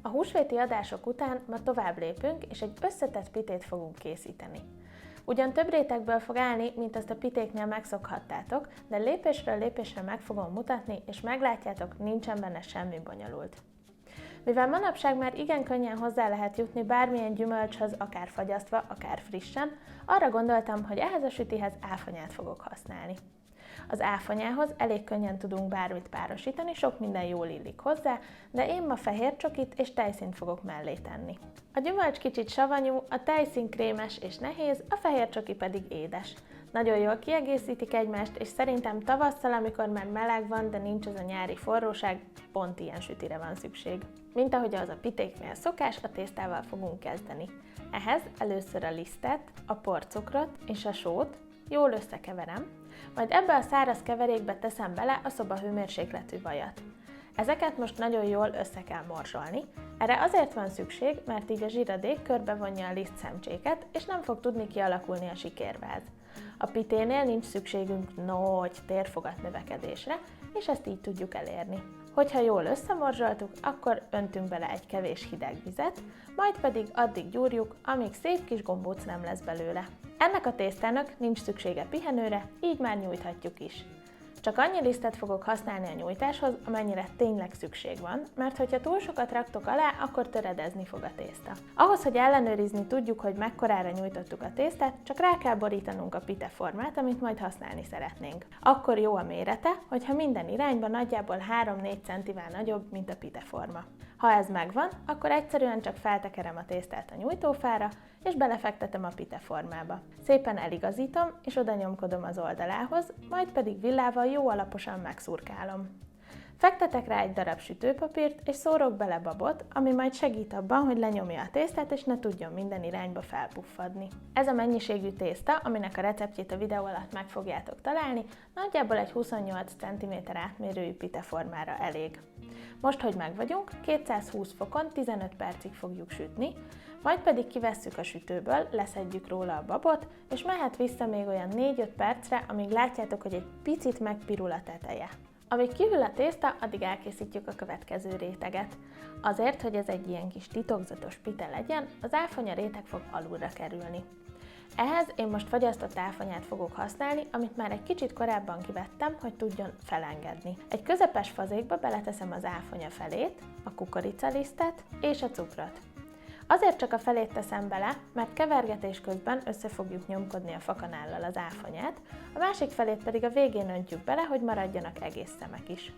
A húsvéti adások után ma tovább lépünk, és egy összetett pitét fogunk készíteni. Ugyan több rétegből fog állni, mint azt a pitéknél megszokhattátok, de lépésről lépésre meg fogom mutatni, és meglátjátok, nincsen benne semmi bonyolult. Mivel manapság már igen könnyen hozzá lehet jutni bármilyen gyümölcshöz, akár fagyasztva, akár frissen, arra gondoltam, hogy ehhez a sütihez áfonyát fogok használni. Az áfonyához elég könnyen tudunk bármit párosítani, sok minden jól illik hozzá, de én ma fehér csokit és tejszínt fogok mellé tenni. A gyümölcs kicsit savanyú, a tejszín krémes és nehéz, a fehér csoki pedig édes. Nagyon jól kiegészítik egymást, és szerintem tavasszal, amikor már meleg van, de nincs az a nyári forróság, pont ilyen sütire van szükség. Mint ahogy az a pitéknél szokás, a tésztával fogunk kezdeni. Ehhez először a lisztet, a porcukrot és a sót jól összekeverem, majd ebbe a száraz keverékbe teszem bele a szobahőmérsékletű vajat. Ezeket most nagyon jól össze kell morzsolni, erre azért van szükség, mert így a zsíradék körbevonja a lisztszemcséket, és nem fog tudni kialakulni a sikérváz. A piténél nincs szükségünk nagy térfogat növekedésre, és ezt így tudjuk elérni. Hogyha jól összemorzsoltuk, akkor öntünk bele egy kevés hideg vizet, majd pedig addig gyúrjuk, amíg szép kis gombóc nem lesz belőle. Ennek a tésztának nincs szüksége pihenőre, így már nyújthatjuk is. Csak annyi lisztet fogok használni a nyújtáshoz, amennyire tényleg szükség van, mert hogyha túl sokat raktok alá, akkor töredezni fog a tészta. Ahhoz, hogy ellenőrizni tudjuk, hogy mekkorára nyújtottuk a tésztát, csak rá kell borítanunk a pite formát, amit majd használni szeretnénk. Akkor jó a mérete, hogyha minden irányba nagyjából 3-4 centivel nagyobb, mint a pite forma. Ha ez megvan, akkor egyszerűen csak feltekerem a tésztát a nyújtófára, és belefektetem a pite formába. Szépen eligazítom, és oda nyomkodom az oldalához, majd pedig villával jó alaposan megszurkálom. Fektetek rá egy darab sütőpapírt, és szórok bele babot, ami majd segít abban, hogy lenyomja a tésztát, és ne tudjon minden irányba felpuffadni. Ez a mennyiségű tészta, aminek a receptjét a videó alatt meg fogjátok találni, nagyjából egy 28 cm átmérőjű pite formára elég. Most, hogy megvagyunk, 220 fokon 15 percig fogjuk sütni, majd pedig kivesszük a sütőből, leszedjük róla a babot, és mehet vissza még olyan 4-5 percre, amíg látjátok, hogy egy picit megpirul a teteje. Amíg kihűl a tészta, addig elkészítjük a következő réteget. Azért, hogy ez egy ilyen kis titokzatos pite legyen, az áfonya réteg fog alulra kerülni. Ehhez én most fagyasztott áfonyát fogok használni, amit már egy kicsit korábban kivettem, hogy tudjon felengedni. Egy közepes fazékba beleteszem az áfonya felét, a kukoricalisztet és a cukrot. Azért csak a felét teszem bele, mert kevergetés közben össze fogjuk nyomkodni a fakanállal az áfonyát, a másik felét pedig a végén öntjük bele, hogy maradjanak egész szemek is.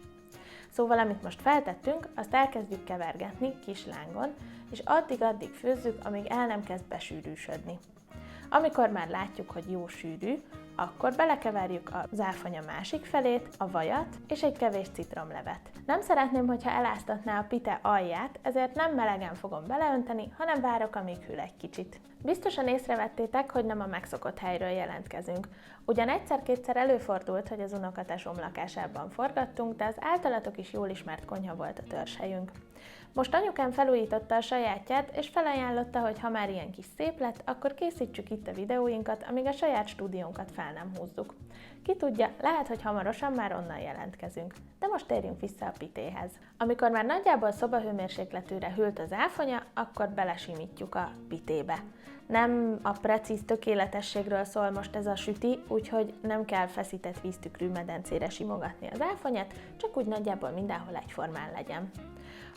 Szóval amit most feltettünk, azt elkezdjük kevergetni kis lángon, és addig főzzük, amíg el nem kezd besűrűsödni. Amikor már látjuk, hogy jó sűrű, akkor belekeverjük az áfonya másik felét, a vajat és egy kevés citromlevet. Nem szeretném, hogyha eláztatná a pite alját, ezért nem melegen fogom beleönteni, hanem várok, amíg hűl egy kicsit. Biztosan észrevettétek, hogy nem a megszokott helyről jelentkezünk. Ugyan egyszer-kétszer előfordult, hogy az unokatesom lakásában forgattunk, de az általatok is jól ismert konyha volt a törzshelyünk. Most anyukám felújította a sajátját, és felajánlotta, hogy ha már ilyen kis szép lett, akkor készítsük itt a videóinkat, amíg a saját stúdiónkat fel nem húzzuk. Ki tudja, lehet, hogy hamarosan már onnan jelentkezünk. De most térjünk vissza a pitéhez. Amikor már nagyjából szobahőmérsékletűre hűlt az áfonya, akkor belesimítjuk a pitébe. Nem a precíz tökéletességről szól most ez a süti, úgyhogy nem kell feszített víztükrű medencére simogatni az áfonyát, csak úgy nagyjából mindenhol egyformán legyen.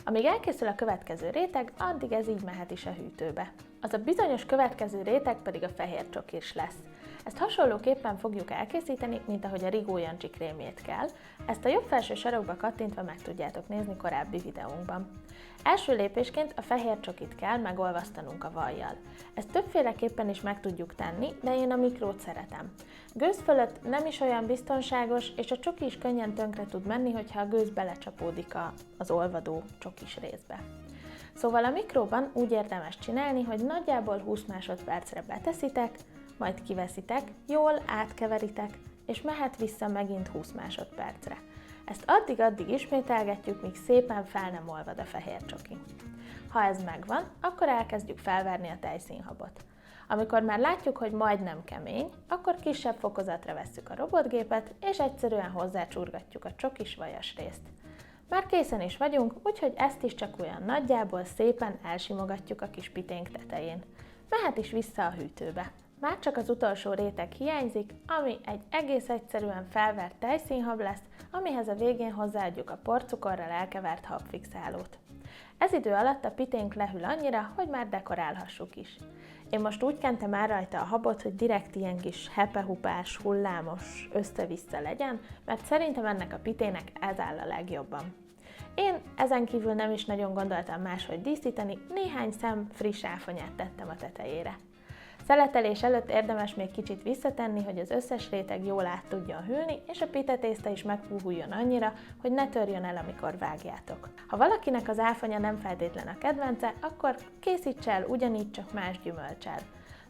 Amíg elkészül a következő réteg, addig ez így mehet is a hűtőbe. Az a bizonyos következő réteg pedig a fehér csokis lesz. Ezt hasonlóképpen fogjuk elkészíteni, mint ahogy a Rigó Jancsi krémjét kell. Ezt a jobb felső sarokba kattintva meg tudjátok nézni korábbi videónkban. Első lépésként a fehér csokit kell megolvasztanunk a vajjal. Ezt többféleképpen is meg tudjuk tenni, de én a mikrót szeretem. Gőz fölött nem is olyan biztonságos, és a csoki is könnyen tönkre tud menni, hogyha a gőz belecsapódik az olvadó csokis részbe. Szóval a mikróban úgy érdemes csinálni, hogy nagyjából 20 másodpercre beteszitek, majd kiveszitek, jól átkeveritek, és mehet vissza megint 20 másodpercre. Ezt addig ismételgetjük, míg szépen fel nem olvad a fehér csoki. Ha ez megvan, akkor elkezdjük felverni a tejszínhabot. Amikor már látjuk, hogy majdnem kemény, akkor kisebb fokozatra vesszük a robotgépet, és egyszerűen hozzácsurgatjuk a csokis vajas részt. Már készen is vagyunk, úgyhogy ezt is csak olyan nagyjából szépen elsimogatjuk a kis piténk tetején. Mehet is vissza a hűtőbe. Már csak az utolsó réteg hiányzik, ami egy egész egyszerűen felvert tejszínhab lesz, amihez a végén hozzáadjuk a porcukorral elkevert habfixálót. Ez idő alatt a piténk lehűl annyira, hogy már dekorálhassuk is. Én most úgy kentem el rajta a habot, hogy direkt ilyen kis hepehupás, hullámos, össze-vissza legyen, mert szerintem ennek a pitének ez áll a legjobban. Én ezen kívül nem is nagyon gondoltam máshogy díszíteni, néhány szem friss áfonyát tettem a tetejére. Szeletelés előtt érdemes még kicsit visszatenni, hogy az összes réteg jól át tudjon hűlni, és a pitatészta is megpuhuljon annyira, hogy ne törjön el, amikor vágjátok. Ha valakinek az áfonya nem feltétlen a kedvence, akkor készíts el ugyanígy, csak más gyümölccsel.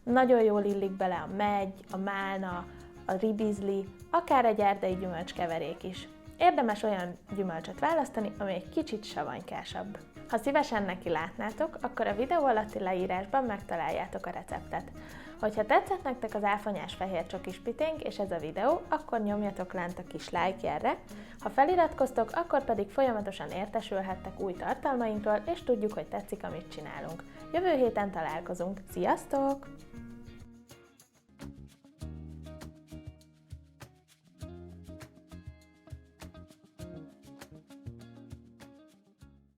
Nagyon jól illik bele a meggy, a málna, a ribizli, akár egy erdei gyümölcskeverék is. Érdemes olyan gyümölcsöt választani, ami egy kicsit savanykásabb. Ha szívesen neki látnátok, akkor a videó alatti leírásban megtaláljátok a receptet. Hogyha tetszett nektek az áfonyás fehér csokis piténk és ez a videó, akkor nyomjatok lent a kis like jelre, ha feliratkoztok, akkor pedig folyamatosan értesülhettek új tartalmainkról, és tudjuk, hogy tetszik, amit csinálunk. Jövő héten találkozunk. Sziasztok!